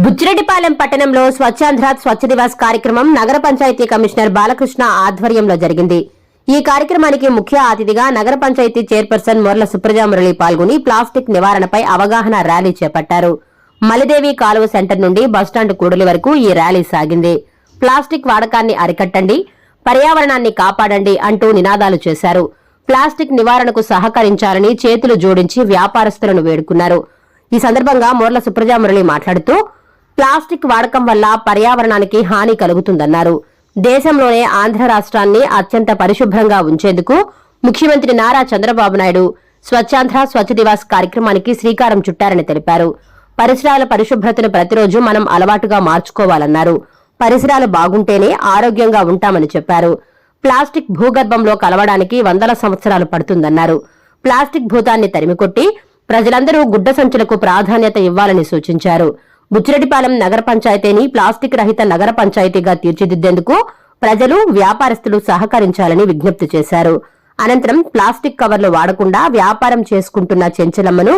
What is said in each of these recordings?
బుచ్చిరెడ్డిపాలెం పట్టణంలో స్వచ్ఛాంధ్ర స్వచ్ఛ దివస్ కార్యక్రమం నగర పంచాయతీ కమిషనర్ బాలకృష్ణ ఆధ్వర్యంలో జరిగింది. ఈ కార్యక్రమానికి ముఖ్య అతిథిగా నగర పంచాయతీ చైర్పర్సన్ మొర్ల సుప్రజామురళి పాల్గొని ప్లాస్టిక్ నివారణపై అవగాహన ర్యాలీ చేపట్టారు. మలిదేవి కాలువ సెంటర్ నుండి బస్టాండ్ కూడలి వరకు ఈ ర్యాలీ సాగింది. ప్లాస్టిక్ వాడకాన్ని అరికట్టండి, పర్యావరణాన్ని కాపాడండి అంటూ నినాదాలు చేశారు. ప్లాస్టిక్ నివారణకు సహకరించాలని చేతులు జోడించి వ్యాపారస్తులను వేడుకున్నారు. ఈ సందర్భంగా మొర్ల సుప్రజామురళి మాట్లాడుతూ ప్లాస్టిక్ వాడకం వల్ల పర్యావరణానికి హాని కలుగుతుందన్నారు. దేశంలోనే ఆంధ్ర రాష్ట్రాన్ని అత్యంత పరిశుభ్రంగా ఉంచేందుకు ముఖ్యమంత్రి నారా చంద్రబాబు నాయుడు స్వచ్ఛాంధ్ర స్వచ్ఛ దివస్ కార్యక్రమానికి శ్రీకారం చుట్టారని తెలిపారు. పరిసరాల పరిశుభ్రతను ప్రతిరోజు మనం అలవాటుగా మార్చుకోవాలన్నారు. పరిసరాలు బాగుంటేనే ఆరోగ్యంగా ఉంటామని చెప్పారు. ప్లాస్టిక్ భూగర్భంలో కలవడానికి వందల సంవత్సరాలు పడుతుందన్నారు. ప్లాస్టిక్ భూతాన్ని తరిమికొట్టి ప్రజలందరూ గుడ్డ సంచులకు ప్రాధాన్యత ఇవ్వాలని సూచించారు. బుచ్చిరెడ్డిపాలెం నగర పంచాయతీని ప్లాస్టిక్ రహిత నగర పంచాయతీగా తీర్చిదిద్దేందుకు ప్రజలు, వ్యాపారస్తులు సహకరించాలని విజ్ఞప్తి చేశారు. అనంతరం ప్లాస్టిక్ కవర్లు వాడకుండా వ్యాపారం చేసుకుంటున్న చెంచలమ్మను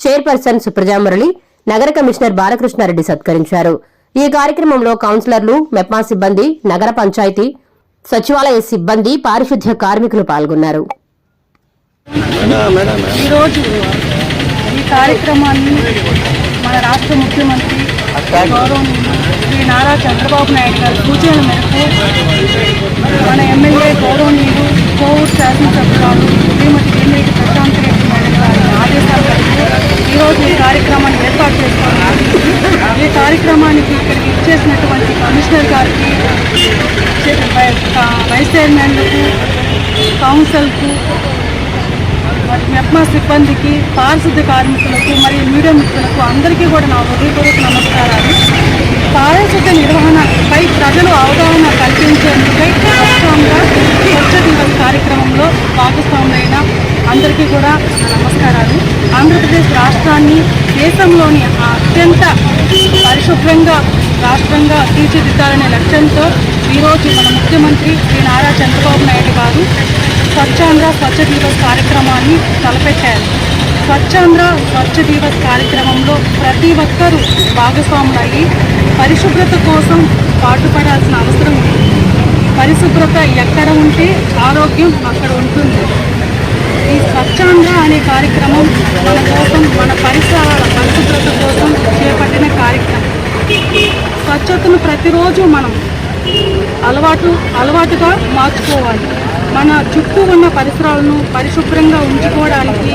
చైర్పర్సన్ సుప్రజామురళి, నగర కమిషనర్ బాలకృష్ణారెడ్డి సత్కరించారు. ఈ కార్యక్రమంలో కౌన్సిలర్లు, మెప్మా సిబ్బంది, నగర పంచాయతీ, సచివాలయ సిబ్బంది, పారిశుద్ధ్య కార్మికులు పాల్గొన్నారు. ఈ కార్యక్రమాన్ని మన రాష్ట్ర ముఖ్యమంత్రి గౌరవనీయులు శ్రీ నారా చంద్రబాబు నాయుడు గారి సూచనల మేరకు మన ఎమ్మెల్యే గౌరవనీయులు కోవూరు శాసనసభ్యురాలు శ్రీమతి వేమిరెడ్డి ప్రశాంత్ రెడ్డి మేడం గారి ఆదేశాల మేరకు ఈరోజు ఈ కార్యక్రమాన్ని ఏర్పాటు చేసుకున్నాం. ఈ కార్యక్రమానికి ఇక్కడికి ఇచ్చేసినటువంటి కమిషనర్ గారికి, వైస్ చైర్మన్లకు, కౌన్సిల్కు, మెప్మా సిబ్బందికి, పారిశుద్ధ్య కార్మికులకు మరియు మీడియా మిత్రులకు అందరికీ కూడా నా హృదయపూర్వక నమస్కారాలు. పారిశుద్ధ్య నిర్వహణపై ప్రజలు అవగాహన కల్పించేందుకై స్వచ్ఛ దివస్ కార్యక్రమంలో భాగస్వాములైన అందరికీ కూడా నమస్కారాలు. ఆంధ్రప్రదేశ్ రాష్ట్రాన్ని దేశంలోని అత్యంత పరిశుభ్రంగా రాష్ట్రంగా తీర్చిదిద్దాలనే లక్ష్యంతో ఈరోజు మన ముఖ్యమంత్రి శ్రీ నారా చంద్రబాబు నాయుడు గారు స్వచ్ఛాంధ్ర స్వచ్ఛ దివస్ కార్యక్రమాన్ని తలపెట్టారు. స్వచ్ఛాంధ్ర స్వచ్ఛ దివస్ కార్యక్రమంలో ప్రతి ఒక్కరూ భాగస్వాములయ్యి పరిశుభ్రత కోసం పాటుపడాల్సిన అవసరం ఉంది. పరిశుభ్రత ఎక్కడ ఉంటే ఆరోగ్యం అక్కడ ఉంటుంది. ఈ స్వచ్ఛాంధ్ర అనే కార్యక్రమం మన కోసం, మన పరిసరాల పరిశుభ్రత కోసం చేపట్టిన కార్యక్రమం. స్వచ్ఛతను ప్రతిరోజు మనం అలవాటుగా మార్చుకోవాలి. మన చుట్టూ ఉన్న పరిసరాలను పరిశుభ్రంగా ఉంచుకోవడానికి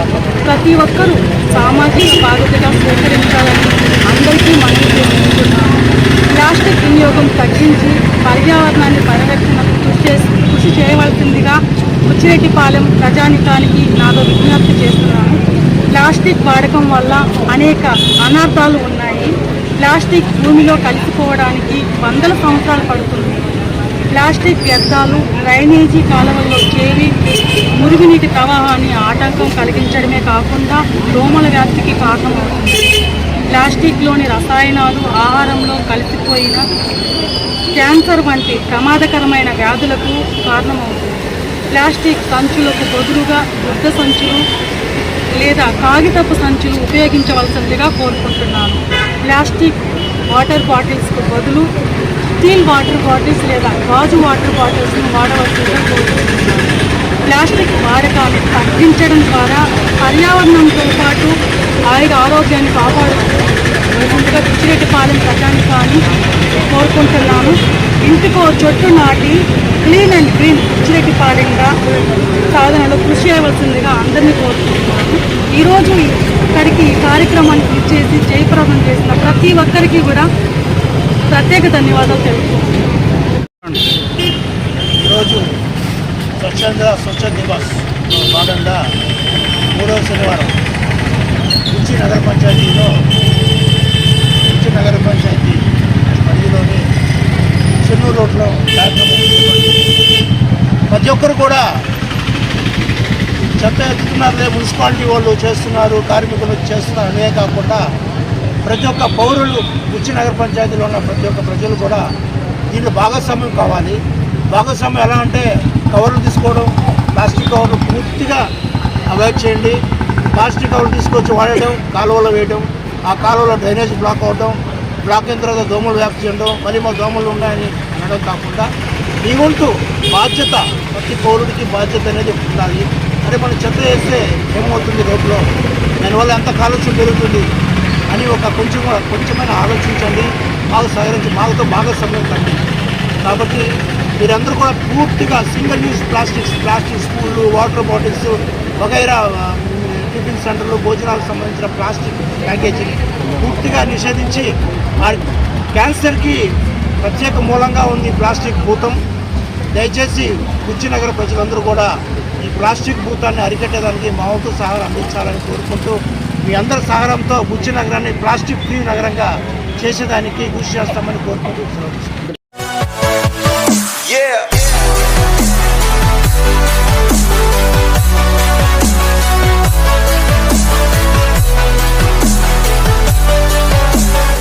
ప్రతి ఒక్కరూ సామాజిక బాధ్యతగా స్వీకరించాలని అందరికీ మనం చేసుకుంటున్నాము. ప్లాస్టిక్ వినియోగం తగ్గించి పర్యావరణాన్ని పరిరక్షణకు కృషి చేయవలసిందిగా బుచ్చిరెడ్డిపాలెం ప్రజానికానికి నాలో విజ్ఞప్తి చేస్తున్నాను. ప్లాస్టిక్ వాడకం వల్ల అనేక అనర్థాలు ఉన్నాయి. ప్లాస్టిక్ భూమిలో కలిసిపోవడానికి వందల సంవత్సరాలు పడుతుంది. ప్లాస్టిక్ వ్యర్థాలు డ్రైనేజీ కాలువల్లో చేరి మురుగునీటి ప్రవాహాన్ని ఆటంకం కలిగించడమే కాకుండా దోమల వ్యాప్తికి కారణమవుతుంది. ప్లాస్టిక్లోని రసాయనాలు ఆహారంలో కలిసిపోయిన క్యాన్సర్ వంటి ప్రమాదకరమైన వ్యాధులకు కారణమవుతుంది. ప్లాస్టిక్ సంచులకు బదులుగా గుడ్డ సంచులు లేదా కాగితపు సంచులు ఉపయోగించవలసిందిగా కోరుకుంటున్నాను. ప్లాస్టిక్ వాటర్ బాటిల్స్కు బదులు స్టీల్ వాటర్ బాటిల్స్ లేదా గాజు వాటర్ బాటిల్స్ను వాడవలసిందిగా కోరుకుంటున్నాను. ప్లాస్టిక్ వాడకాన్ని తగ్గించడం ద్వారా పర్యావరణంతో పాటు ఆరోగ్యాన్ని కాపాడుకుంటుందిగా బుచ్చిరెడ్డిపాలెం ప్రజానికాన్ని కోరుకుంటున్నాను. ఇంటికో చెట్టు నాటి క్లీన్ అండ్ గ్రీన్ బుచ్చిరెడ్డిపాలెంగా సాధనలో కృషి చేయవలసిందిగా అందరినీ కోరుకుంటున్నాను. ఈరోజు ఇక్కడికి ఈ కార్యక్రమానికి ఇచ్చేసి జయప్రదం చేసిన ప్రతి ఒక్కరికి కూడా ప్రత్యేక ధన్యవాదాలు తెలుపుతున్నాను. ఈరోజు స్వచ్ఛంద స్వచ్ఛ దివస్ భాగంగా 3వ శనివారం బుచ్చి నగర పంచాయతీలో బుచ్చి నగర పంచాయతీ పరిధిలోని చెన్నూరు రోడ్లో కార్యక్రమం ప్రతి ఒక్కరు కూడా చెత్త ఎత్తుతున్నారులే, మున్సిపాలిటీ వాళ్ళు చేస్తున్నారు, కార్మికులు చేస్తున్నారు అనే కాకుండా ప్రతి ఒక్క పౌరులు బుచ్చి నగర పంచాయతీలో ఉన్న ప్రతి ఒక్క ప్రజలు కూడా దీంట్లో భాగస్వామ్యం కావాలి. భాగస్వామ్యం ఎలా అంటే కవర్లు తీసుకోవడం, ప్లాస్టిక్ కవర్లు పూర్తిగా అవాయిడ్ చేయండి. ప్లాస్టిక్ కవర్లు తీసుకొచ్చి వాడటం, కాలువలో వేయడం, ఆ కాలువలో డ్రైనేజ్ బ్లాక్ అవడం, బ్లాక్ అయిన తర్వాత దోమలు వ్యాప్తి చేయడం, మళ్ళీ మా దోమలు ఉన్నాయని అనడం కాకుండా మీ వంతు బాధ్యత, ప్రతి పౌరుడికి బాధ్యత అనేది ఉండాలి. అదే మనం చెత్త వేస్తే ఏమవుతుంది రోడ్లో, దానివల్ల ఎంత కాలుష్యం పెరుగుతుంది అని ఒక కొంచెమైనా ఆలోచించండి, మాకు సహకరించి మాతో భాగస్వామ్యండి. కాబట్టి మీరందరూ కూడా పూర్తిగా సింగిల్ యూజ్ ప్లాస్టిక్ స్పూన్లు, వాటర్ బాటిల్స్ వగైరా, టిఫిన్ సెంటర్లు, భోజనాలకు సంబంధించిన ప్లాస్టిక్ ప్యాకేజీని పూర్తిగా నిషేధించి, క్యాన్సర్కి ప్రత్యేక మూలంగా ఉంది ప్లాస్టిక్ భూతం. దయచేసి కుర్చీనగర ప్రజలందరూ కూడా ఈ ప్లాస్టిక్ భూతాన్ని అరికట్టేదానికి మా వంతు సహాయం అందించాలని కోరుకుంటూ, మీ అందరి సహకారంతో కుర్చీనగరాన్ని ప్లాస్టిక్ ఫ్రీ నగరంగా చేసేదానికి కృషి చేస్తామని కోరుకుంటూ